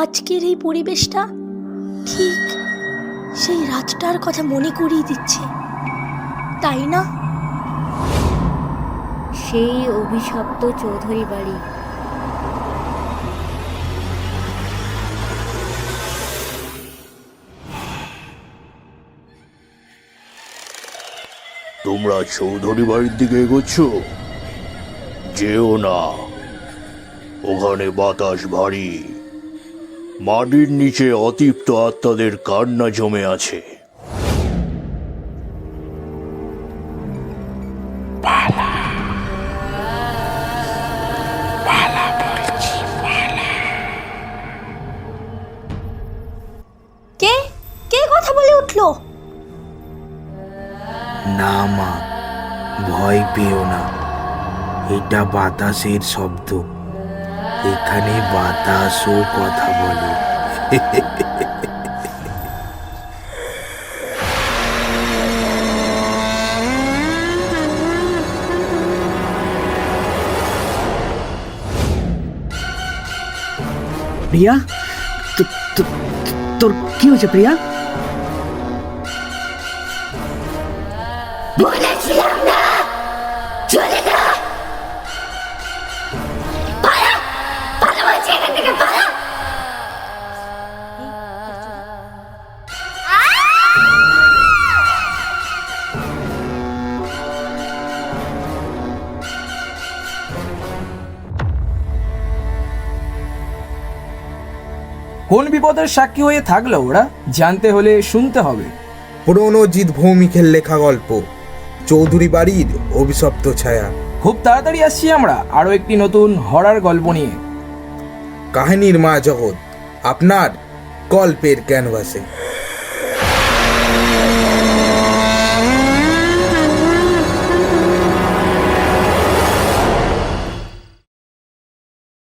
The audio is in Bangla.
আজকের এই পরিবেশটা ঠিক সেই রাতটার কথা মনে করিয়ে দিচ্ছে, তাই না? সেই অভিশপ্ত চৌধুরী বাড়ি। তোমরা চৌধুরী বাড়ির দিকে এগোচ্ছ? যেও না, ওখানে বাতাস ভারী, মাটির নিচে অতৃপ্ত আত্মাদের কান্না জমে আছে। কে কে কথা বলে উঠলো? না মা, ভয় পেও না, এটা বাতাসের শব্দ। এখানে বাতাসও কথা বলে। প্রিয়া, তোর কি হয়েছে প্রিয়া? বলেছিলাম না, চলে যা। পালা, পালা বলছি, এখান থেকে পালা। কোন বিপদের সাক্ষী হয়ে থাকলো ওরা, জানতে হলে শুনতে হবে প্রণজিৎ ভৌমিকের লেখা গল্প চৌধুরী বাড়ির অভিশপ্ত ছায়া। খুব তাড়াতাড়ি আসছি আমরা আরও একটি নতুন হরর গল্প নিয়ে। কাহিনীর মা জগৎ আপনার গল্পের ক্যানভাসে।